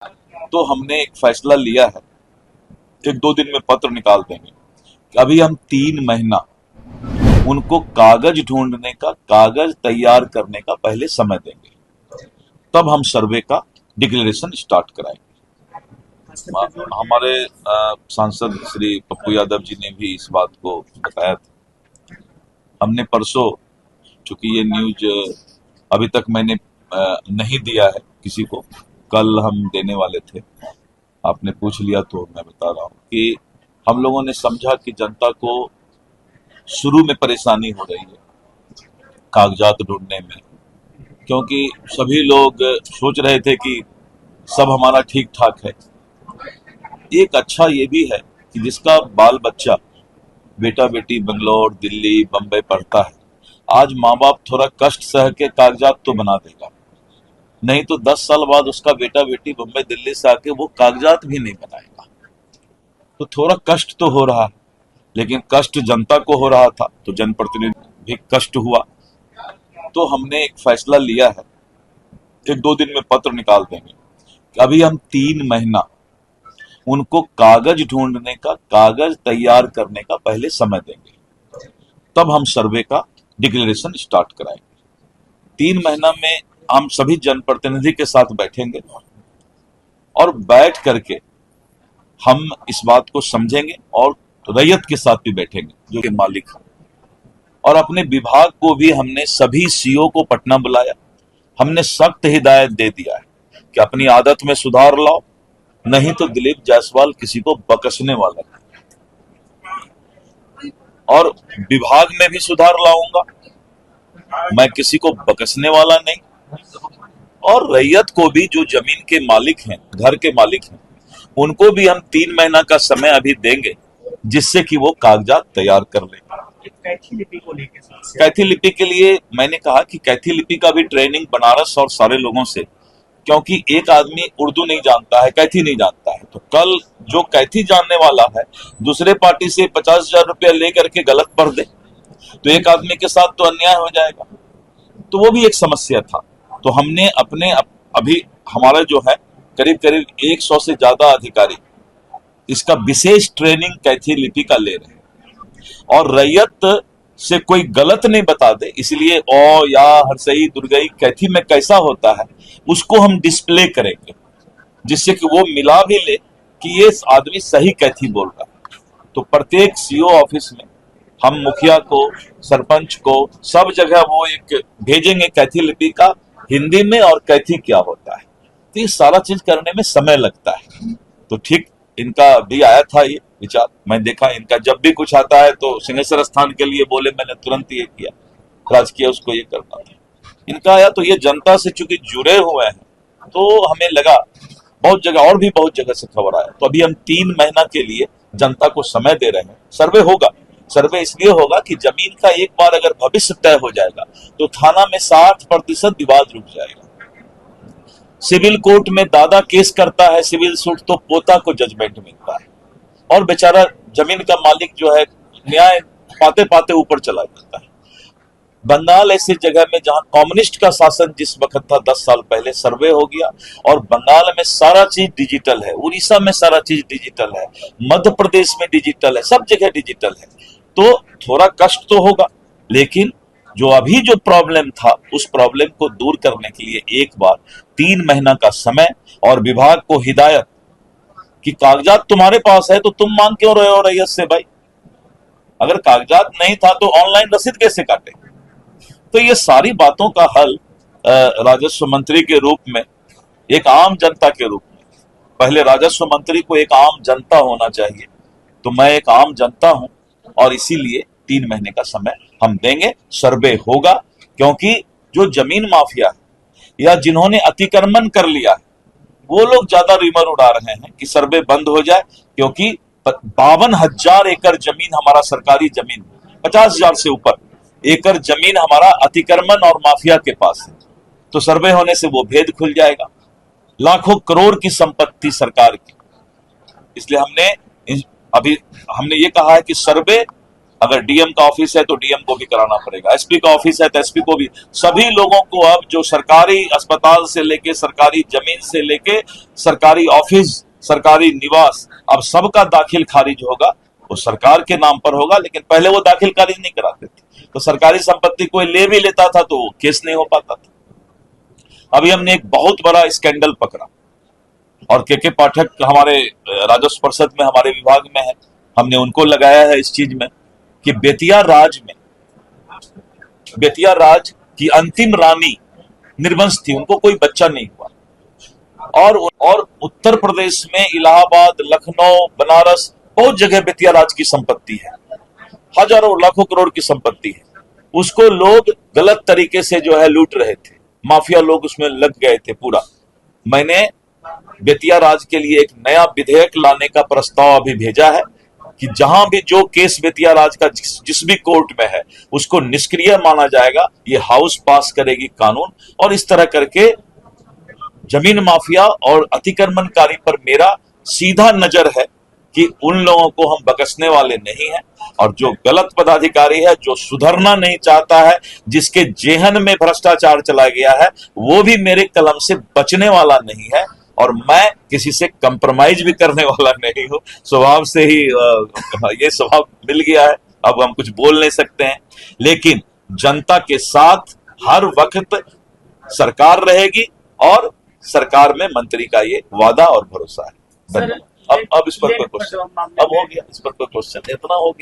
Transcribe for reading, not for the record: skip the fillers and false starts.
तो हमने एक फैसला लिया है, एक दो दिन में पत्र निकाल देंगे कि अभी हम 3 महीना उनको कागज ढूंढने का, कागज तैयार करने का पहले समय देंगे, तब हम सर्वे का डिक्लेरेशन स्टार्ट कराएंगे। हमारे सांसद श्री पप्पू यादव जी ने भी इस बात को बताया था। हमने परसों, चूंकि ये न्यूज अभी तक मैंने नहीं दिया है किसी को, कल हम देने वाले थे, आपने पूछ लिया तो मैं बता रहा हूँ कि हम लोगों ने समझा कि जनता को शुरू में परेशानी हो रही है कागजात ढूंढने में, क्योंकि सभी लोग सोच रहे थे कि सब हमारा ठीक ठाक है। एक अच्छा ये भी है कि जिसका बाल बच्चा, बेटा बेटी बेंगलोर, दिल्ली, बम्बई पढ़ता है, आज माँ बाप थोड़ा कष्ट सह के कागजात तो बना देगा, नहीं तो 10 साल बाद उसका बेटा बेटी बम्बई दिल्ली से आके वो कागजात भी नहीं बनाएगा। तो थोड़ा कष्ट तो हो रहा है, लेकिन कष्ट जनता को हो रहा था तो जनप्रतिनिधि भी कष्ट हुआ। तो हमने एक फैसला लिया है, एक दो दिन में पत्र निकाल देंगे कि अभी हम 3 महीना उनको कागज ढूंढने का, कागज तैयार करने का पहले समय देंगे, तब हम सर्वे का डिक्लेरेशन स्टार्ट कराएंगे। 3 महीना में हम सभी जनप्रतिनिधि के साथ बैठेंगे और बैठ करके हम इस बात को समझेंगे और रैयत के साथ भी बैठेंगे जो कि मालिक है। और अपने विभाग को भी हमने सभी सीओ को पटना बुलाया, हमने सख्त हिदायत दे दिया है कि अपनी आदत में सुधार लाओ, नहीं तो दिलीप जायसवाल किसी को बकसने वाला है। और विभाग में भी सुधार लाऊंगा, मैं किसी को बकसने वाला नहीं। और रैयत को भी, जो जमीन के मालिक हैं, घर के मालिक हैं, उनको भी हम 3 महीना का समय अभी देंगे, जिससे कि वो कागजात तैयार कर लें। कैथी लिपि को लेकर कैथी लिपि के लिए मैंने कहा कि कैथी लिपि का भी ट्रेनिंग बनारस और सारे लोगों से, क्योंकि एक आदमी उर्दू नहीं जानता है, कैथी नहीं जानता है, तो कल जो कैथी जानने वाला है दूसरे पार्टी से 50,000 रुपया लेकर के गलत पढ़ दे तो एक आदमी के साथ तो अन्याय हो जाएगा। तो वो भी एक समस्या था। तो हमने अपने अभी हमारा जो है करीब करीब 100 से ज्यादा अधिकारी इसका विशेष ट्रेनिंग कैथी लिपि का ले रहे हैं, और रैयत से कोई गलत नहीं बता दे, इसलिए ओ या हरसई दुर्गई कैथी में कैसा होता है उसको हम डिस्प्ले करेंगे, जिससे कि वो मिला भी ले कि ये आदमी सही कैथी बोल रहा है। तो प्रत्येक सीओ ऑफिस में हम मुखिया को, सरपंच को, सब जगह वो एक भेजेंगे कैथी लिपि का हिंदी में और कैथी क्या होता है। तो ये सारा चीज करने में समय लगता है। तो ठीक इनका भी आया था ये विचार, मैं देखा इनका जब भी कुछ आता है तो सिंहेश्वर स्थान के लिए बोले, मैंने तुरंत ये किया, राजकीय उसको ये करना था। इनका आया तो ये जनता से चूंकि जुड़े हुए हैं तो हमें लगा, बहुत जगह और भी बहुत जगह से खबर आया, तो अभी हम 3 महीना के लिए जनता को समय दे रहे हैं। सर्वे होगा, सर्वे इसलिए होगा कि जमीन का एक बार अगर भविष्य तय हो जाएगा तो थाना में 60% विवाद रुक जाएगा। सिविल कोर्ट में दादा केस करता है सिविल सूट तो पोता को जजमेंट मिलता है, और बेचारा जमीन का मालिक जो है न्याय पाते पाते ऊपर चला जाता है। बंगाल ऐसी जगह में जहां कम्युनिस्ट का शासन जिस वक्त था 10 साल पहले, सर्वे हो गया और बंगाल में सारा चीज डिजिटल है, उड़ीसा में सारा चीज डिजिटल है, मध्य प्रदेश में डिजिटल है, सब जगह डिजिटल है। तो थोड़ा कष्ट तो होगा, लेकिन जो प्रॉब्लम था उस प्रॉब्लम को दूर करने के लिए एक बार 3 महीना का समय और विभाग को हिदायत कि कागजात तुम्हारे पास है तो तुम मांग क्यों रहे हो रैयत से भाई? अगर कागजात नहीं था तो ऑनलाइन रसीद कैसे काटे? तो ये सारी बातों का हल राजस्व मंत्री के रूप में, एक आम जनता के रूप में, पहले राजस्व मंत्री को एक आम जनता होना चाहिए, तो मैं एक आम जनता हूं और इसीलिए 3 महीने का समय हम देंगे। सर्वे होगा, क्योंकि जो जमीन माफिया है या जिन्होंने अतिक्रमण कर लिया है वो लोग ज्यादा रिमर उड़ा रहे हैं कि सर्वे बंद हो जाए, क्योंकि 52,000 एकड़ जमीन हमारा सरकारी जमीन, 50,000 से ऊपर एकड़ जमीन हमारा अतिक्रमण और माफिया के पास है। तो सर्वे होने से वो भेद खुल जाएगा। लाखों करोड़ की संपत्ति सरकार की, इसलिए हमने ये कहा है कि सर्वे अगर डीएम का ऑफिस है तो डीएम को भी कराना पड़ेगा, एसपी का ऑफिस है तो एसपी को भी। सभी लोगों को अब जो सरकारी अस्पताल से लेके सरकारी जमीन से लेके सरकारी ऑफिस, सरकारी निवास, अब सबका दाखिल खारिज होगा। वो सरकार के नाम पर होगा, लेकिन पहले वो दाखिल खारिज नहीं कराते थे। तो सरकारी संपत्ति कोई ले भी लेता था तो केस नहीं हो पाता था। अभी हमने एक बहुत बड़ा स्कैंडल पकड़ा और के पाठक हमारे राजस्व परिषद में हमारे विभाग में है, हमने उनको लगाया है इस चीज में कि बेतिया राज की अंतिम रानी निर्वंश थी, उनको कोई बच्चा नहीं हुआ। और उत्तर प्रदेश में इलाहाबाद, लखनऊ, बनारस, बहुत जगह बेतिया राज की संपत्ति है, हजारों लाखों करोड़ की संपत्ति है। उसको लोग गलत तरीके से जो है लूट रहे थे, माफिया लोग उसमें लग गए थे पूरा। मैंने बेतिया राज के लिए एक नया विधेयक लाने का प्रस्ताव अभी भेजा है कि जहां भी जो केस बेतिया राज का जिस भी कोर्ट में है उसको निष्क्रिय माना जाएगा। ये हाउस पास करेगी कानून, और इस तरह करके जमीन माफिया और अतिक्रमणकारी पर मेरा सीधा नजर है कि उन लोगों को हम बख्शने वाले नहीं हैं। और जो गलत पदाधिकारी है, जो सुधरना नहीं चाहता है, जिसके जेहन में भ्रष्टाचार चला गया है, वो भी मेरे कलम से बचने वाला नहीं है। और मैं किसी से कंप्रोमाइज भी करने वाला नहीं हूं। स्वभाव से ही ये स्वभाव मिल गया है, अब हम कुछ बोल नहीं सकते हैं। लेकिन जनता के साथ हर वक्त सरकार रहेगी और सरकार में मंत्री का ये वादा और भरोसा है। धन्यवाद। अब इस पर कोई क्वेश्चन, अब हो गया, इस पर कोई क्वेश्चन, इतना हो गया।